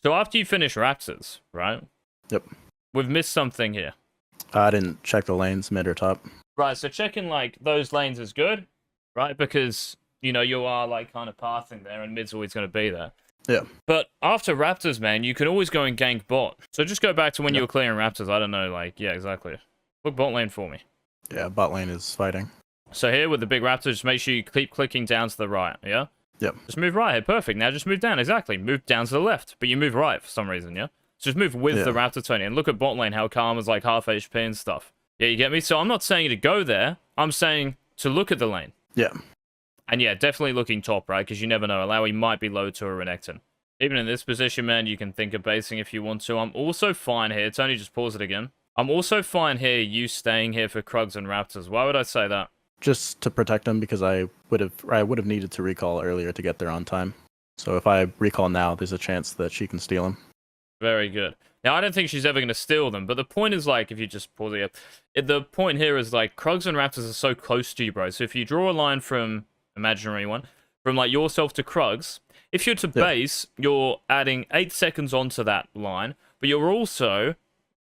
So after you finish Raptors, right? Yep. We've missed something here. I didn't check the lanes, mid or top. Right, so checking like those lanes is good, right? Because you know you are like kind of pathing there, and mid's always going to be there. Yeah. But after Raptors, man, you can always go and gank bot. So just go back to when you were clearing Raptors. I don't know, like yeah, exactly. Look bot lane for me. Yeah, bot lane is fighting. So here with the big Raptors, just make sure you keep clicking down to the right. Yeah. Yep. Just move right here. Perfect. Now just move down. Exactly. Move down to the left, but you move right for some reason. Yeah. So just move with the Raptor Tony and look at bot lane how Karma's like half HP and stuff. Yeah, you get me? So I'm not saying to go there. I'm saying to look at the lane. Yeah. And yeah, definitely looking top, right? Because you never know. Alawi might be low to a Renekton. Even in this position, man, you can think of basing if you want to. I'm also fine here. Tony, just pause it again. I'm also fine here, you staying here for Krugs and Raptors. Why would I say that? Just to protect them because I would have needed to recall earlier to get there on time. So if I recall now, there's a chance that she can steal him. Very good. Now, I don't think she's ever going to steal them, but the point is, like, if you just pause it, the point here is, like, Krugs and Raptors are so close to you, bro. So if you draw a line from, imaginary one, from, like, yourself to Krugs, if you're to base, you're adding 8 seconds onto that line, but you're also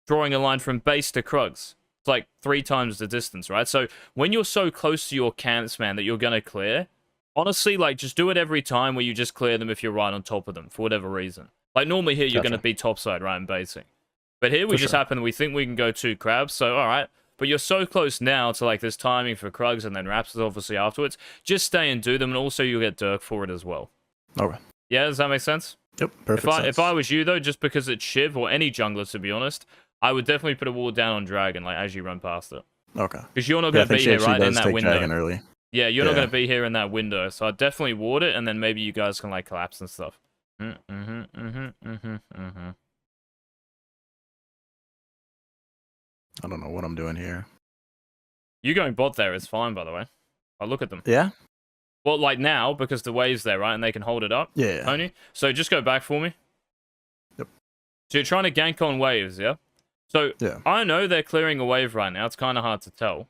drawing a line from base to Krugs. It's, like, 3 times the distance, right? So when you're so close to your camps, man, that you're going to clear, honestly, like, just do it every time where you just clear them if you're right on top of them, for whatever reason. Like, normally here, you're going to be topside, right, and basing. But here, we just happen, we think we can go 2 crabs, so, alright. But you're so close now to, like, this timing for Krugs and then Raptors, obviously, afterwards. Just stay and do them, and also you'll get Dirk for it as well. Okay. Yeah, does that make sense? Yep, perfect sense. If I was you, though, just because it's Shiv, or any jungler, to be honest, I would definitely put a ward down on Dragon, like, as you run past it. Okay. Because you're not going to be here, right, in that window. Dragon early. Yeah, you're not going to be here in that window, so I'd definitely ward it, and then maybe you guys can, like, collapse and stuff. I don't know what I'm doing here. You going bot there is fine, by the way. I'll look at them. Yeah? Well, like now, because the wave's there, right? And they can hold it up. Yeah. Tony. So just go back for me. Yep. So you're trying to gank on waves, yeah? So I know they're clearing a wave right now. It's kind of hard to tell.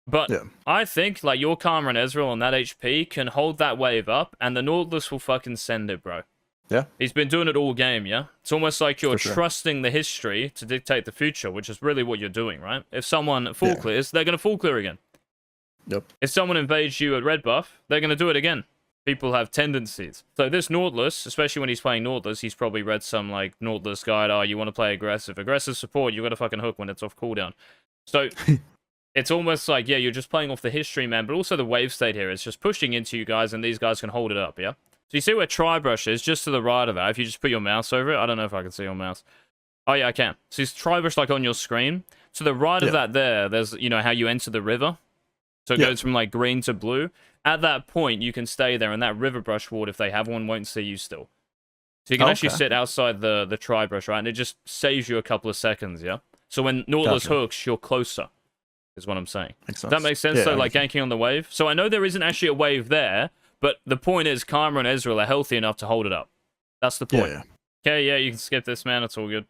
But I think, like, your Karma and Ezreal on that HP can hold that wave up, and the Nautilus will fucking send it, bro. Yeah. He's been doing it all game, yeah? It's almost like you're trusting the history to dictate the future, which is really what you're doing, right? If someone full clears, they're going to full clear again. Yep. If someone invades you at red buff, they're going to do it again. People have tendencies. So this Nautilus, especially when he's playing Nautilus, he's probably read some, like, Nautilus guide, oh, you want to play aggressive. Aggressive support, you got to fucking hook when it's off cooldown. So it's almost like, yeah, you're just playing off the history, man, but also the wave state here is just pushing into you guys, and these guys can hold it up, yeah? So you see where Tribrush is, just to the right of that. If you just put your mouse over it, I don't know if I can see your mouse. Oh, yeah, I can. So it's Tribrush, like, on your screen. To the right of that there, there's, you know, how you enter the river. So it goes from, like, green to blue. At that point, you can stay there, and that river brush ward, if they have one, won't see you still. So you can actually sit outside the Tribrush, right? And it just saves you a couple of seconds, yeah? So when Nautilus hooks, you're closer, is what I'm saying. Does that make sense? So, like, ganking on the wave. So I know there isn't actually a wave there, but the point is Karma and Ezreal are healthy enough to hold it up. That's the point. Okay, yeah, you can skip this, man. It's all good.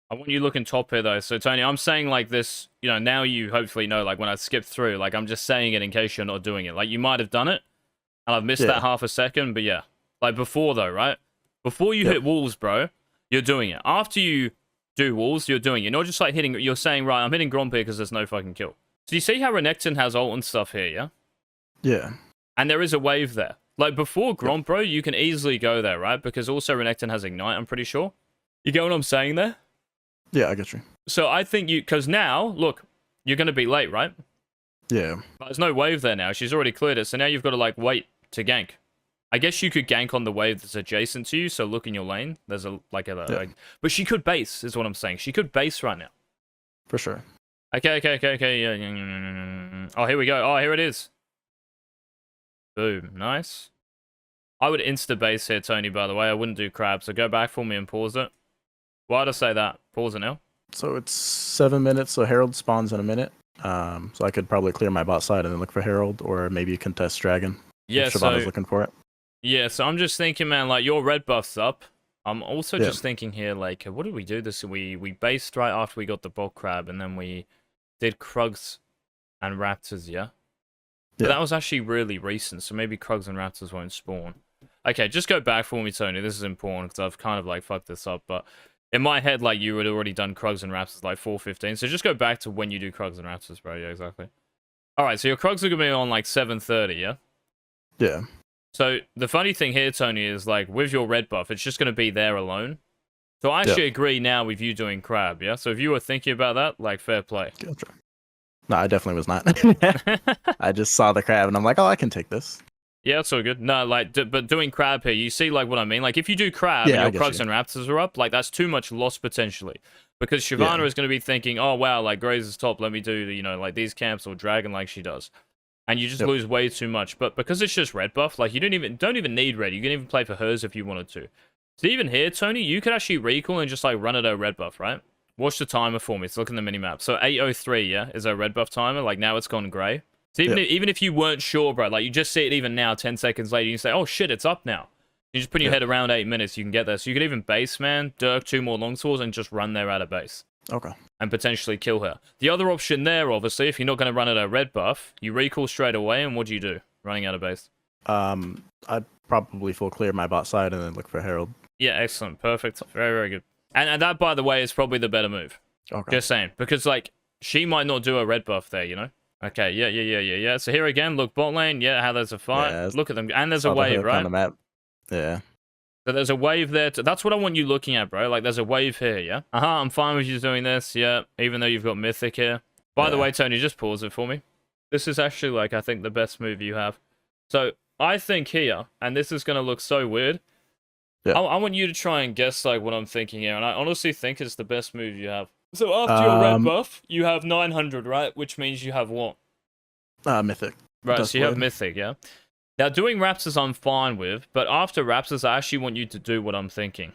I want you looking top here, though. So, Tony, I'm saying, like, this, you know, now you hopefully know, like, when I skip through, like, I'm just saying it in case you're not doing it. Like, you might have done it, and I've missed that half a second, but yeah. Like, before, though, right? Before you hit walls, bro, you're doing it. After you do walls, you're doing it. Not just, like, hitting, you're saying, right, I'm hitting Gromp here because there's no fucking kill. So you see how Renekton has ult and stuff here, yeah? Yeah. And there is a wave there. Like, before Gromp, bro, you can easily go there, right? Because also Renekton has Ignite, I'm pretty sure. You get what I'm saying there? Yeah, I get you. So I think you... Because now, look, you're going to be late, right? Yeah. But there's no wave there now. She's already cleared it. So now you've got to, like, wait to gank. I guess you could gank on the wave that's adjacent to you. So look in your lane. There's a... Like, but she could base, is what I'm saying. She could base right now. For sure. Okay. Yeah. Oh, here we go. Oh, here it is. Boom. Nice. I would insta-base here, Tony, by the way. I wouldn't do crab. So go back for me and pause it. Why'd I say that? Pause it now. So it's 7 minutes, so Herald spawns in a minute. So I could probably clear my bot side and then look for Herald, or maybe contest Dragon. Yeah, if Shyvana's looking for it. Yeah, so I'm just thinking, man, like, your red buff's up. I'm also just thinking here, like, what did we do this? We based right after we got the bot crab, and then we did Krugs and Raptors, yeah? But that was actually really recent, so maybe Krugs and Raptors won't spawn. Okay, just go back for me, Tony. This is important because I've kind of like fucked this up, but in my head, like you had already done Krugs and Raptors like 4:15. So just go back to when you do Krugs and Raptors, bro. Yeah, exactly. All right, so your Krugs are gonna be on like 7:30, yeah. Yeah. So the funny thing here, Tony, is like with your red buff, it's just gonna be there alone. So I actually agree now with you doing Crab, yeah. So if you were thinking about that, like fair play. Gotcha. No, I definitely was not. I just saw the crab and I'm like, oh, I can take this. Yeah, it's all good. No, like, but doing Crab here, you see, like, what I mean? Like, if you do Crab Yeah, I and your get Krugs you. and Raptors are up, like, that's too much loss potentially. Because Shyvana Yeah. is going to be thinking, oh, wow, like, Graze is top, let me do, you know, like, these camps or Dragon like she does. And you just Yep. lose way too much. But because it's just red buff, like, you don't even need red. You can even play for hers if you wanted to. So even here, Tony, you could actually recall and just, like, run at a red buff, right? Watch the timer for me. Let's look in the minimap. So 8:03, yeah, is our red buff timer. Like, now it's gone grey. So even if you weren't sure, bro, like you just see it even now, 10 seconds later, you say, oh shit, it's up now. You just put your head around 8 minutes, you can get there. So you could even base, man, Dirk 2 more long swords and just run there out of base. Okay. And potentially kill her. The other option there, obviously, if you're not going to run at a red buff, you recall straight away, and what do? Running out of base. I'd probably full clear my bot side and then look for Herald. Yeah, excellent. Perfect. Very, very good. And that, by the way, is probably the better move. Okay. Just saying. Because, like, she might not do a red buff there, you know? Okay, yeah. So here again, look, bot lane, yeah, how there's a fight. Yeah, look at them. And there's a wave, right? On the map. Yeah. So there's a wave there. That's what I want you looking at, bro. Like, there's a wave here, yeah? I'm fine with you doing this, yeah, even though you've got Mythic here. By the way, Tony, just pause it for me. This is actually, like, I think the best move you have. So, I think here, and this is going to look so weird, I want you to try and guess, like, what I'm thinking here, and I honestly think it's the best move you have. So after your red buff, you have 900, right? Which means you have what? Mythic. Right, so you have Mythic, yeah? Now, doing Raptors I'm fine with, but after Raptors, I actually want you to do what I'm thinking.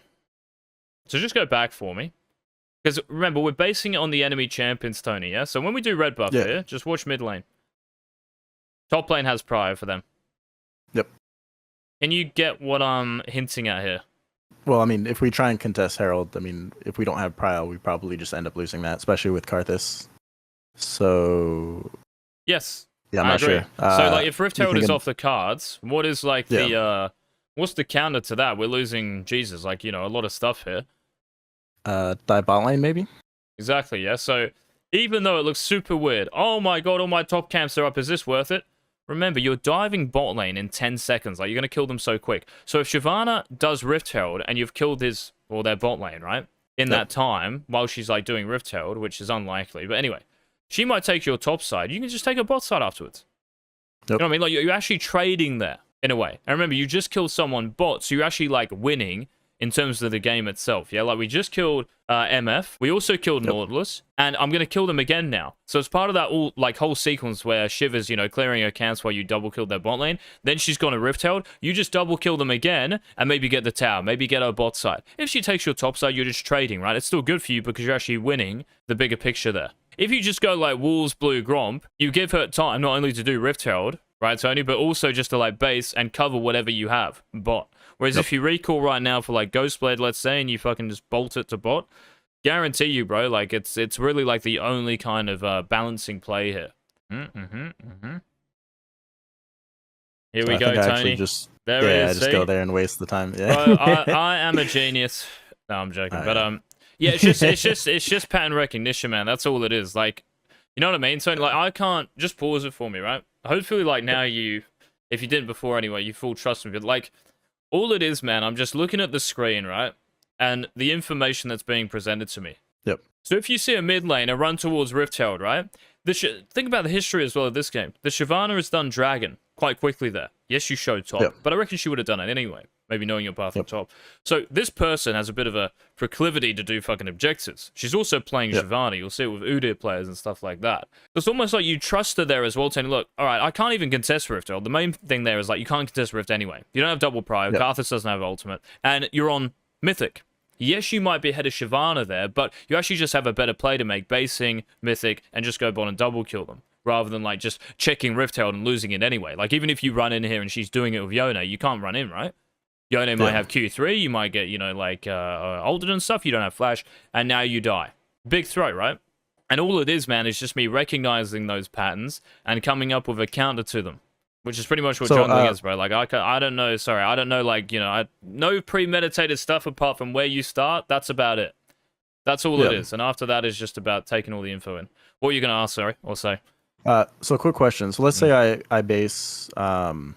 So just go back for me. Because remember, we're basing it on the enemy champions, Tony, yeah? So when we do red buff here, just watch mid lane. Top lane has Prior for them. Yep. Can you get what I'm hinting at here? Well, I mean, if we try and contest Herald, I mean, if we don't have Prior, we probably just end up losing that, especially with Karthus. So... Yes. Yeah, I'm not sure. So, like, if Rift Herald is off the cards, what is, like, the, what's the counter to that? We're losing, Jesus, like, you know, a lot of stuff here. Die bot lane, maybe? Exactly, yeah. So, even though it looks super weird, oh my god, all my top camps are up, is this worth it? Remember, you're diving bot lane in 10 seconds. Like, you're going to kill them so quick. So, if Shyvana does Rift Herald, and you've killed his, or their bot lane, right? In that time, while she's, like, doing Rift Herald, which is unlikely. But anyway, she might take your top side. You can just take her bot side afterwards. You know what I mean? Like, you're actually trading there, in a way. And remember, you just killed someone bot, so you're actually, like, winning in terms of the game itself, yeah? Like, we just killed MF. We also killed Nautilus. And I'm going to kill them again now. So it's part of that whole sequence where Shiver's, you know, clearing her camps while you double killed their bot lane. Then she's gone to Rift Herald. You just double kill them again and maybe get the tower. Maybe get her bot side. If she takes your top side, you're just trading, right? It's still good for you because you're actually winning the bigger picture there. If you just go like Wolves, Blue, Gromp, you give her time not only to do Rift Herald, right, Tony, but also just to like base and cover whatever you have, bot. Whereas if you recall right now for like Ghostblade, let's say, and you fucking just bolt it to bot, guarantee you, bro, like it's really like the only kind of balancing play here. Here we go, Tony. Just, there I just go there and waste the time. Yeah. Bro, I am a genius. No, I'm joking, but yeah, it's just pattern recognition, man. That's all it is. Like, you know what I mean? So like, I can't just pause it for me, right? Hopefully, like now if you didn't before anyway, you full trust me. But like, all it is, man, I'm just looking at the screen, right, and the information that's being presented to me. Yep. So if you see a mid laner run towards Rift Herald, right? Think about the history as well of this game. The Shyvana has done Dragon quite quickly there. Yes, you showed top, but I reckon she would have done it anyway. Maybe knowing your path on top. So this person has a bit of a proclivity to do fucking objectives. She's also playing Shyvana. You'll see it with Udyr players and stuff like that. It's almost like you trust her there as well, saying, look, all right, I can't even contest Rift Herald. The main thing there is like you can't contest Rift anyway. You don't have double Prior. Karthus doesn't have ultimate. And you're on Mythic. Yes, you might be ahead of Shyvana there, but you actually just have a better play to make basing, Mythic, and just go bot and double kill them. Rather than like just checking Rift Herald and losing it anyway. Like even if you run in here and she's doing it with Yone, you can't run in, right? Yone might have Q3, you might get, you know, like Alden and stuff, you don't have Flash, and now you die. Big throw, right? And all it is, man, is just me recognizing those patterns and coming up with a counter to them. Which is pretty much what So, jungling is, bro. Like, I don't know, sorry, I don't know, like, you know, no premeditated stuff apart from where you start. That's about it. That's all it is. And after that is just about taking all the info in. What are you going to ask, sorry, or say? So quick question. So let's say I base, and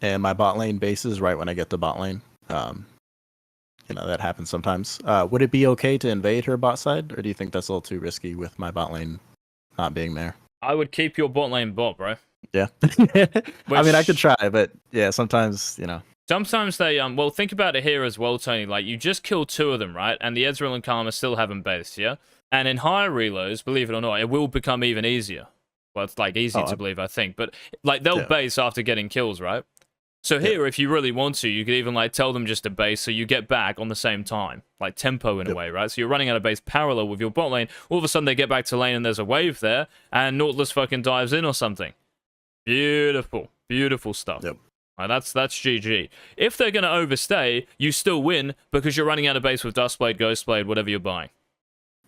my bot lane bases right when I get to bot lane. You know, that happens sometimes. Would it be okay to invade her bot side, or do you think that's a little too risky with my bot lane not being there? I would keep your bot lane bot, bro. Yeah. I mean, I could try, but yeah, sometimes, you know. Sometimes they, well, think about it here as well, Tony. Like, you just killed 2 of them, right? And the Ezreal and Karma still haven't based, yeah? And in higher reloads, believe it or not, it will become even easier. Well, it's, like, easy to believe, I think. But, like, they'll base after getting kills, right? So here, if you really want to, you could even, like, tell them just to base so you get back on the same time. Like, tempo in a way, right? So you're running out of base parallel with your bot lane. All of a sudden, they get back to lane and there's a wave there, and Nautilus fucking dives in or something. Beautiful. Beautiful stuff. Yep. Right, that's GG. If they're going to overstay, you still win because you're running out of base with Duskblade, Ghostblade, whatever you're buying.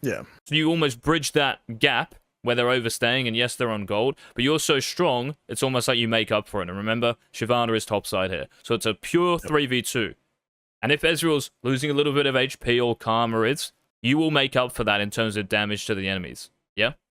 Yeah. So you almost bridge that gap where they're overstaying, and yes, they're on gold, but you're so strong, it's almost like you make up for it. And remember, Shyvana is topside here. So it's a pure 3v2. And if Ezreal's losing a little bit of HP or Karma is, you will make up for that in terms of damage to the enemies. Yeah?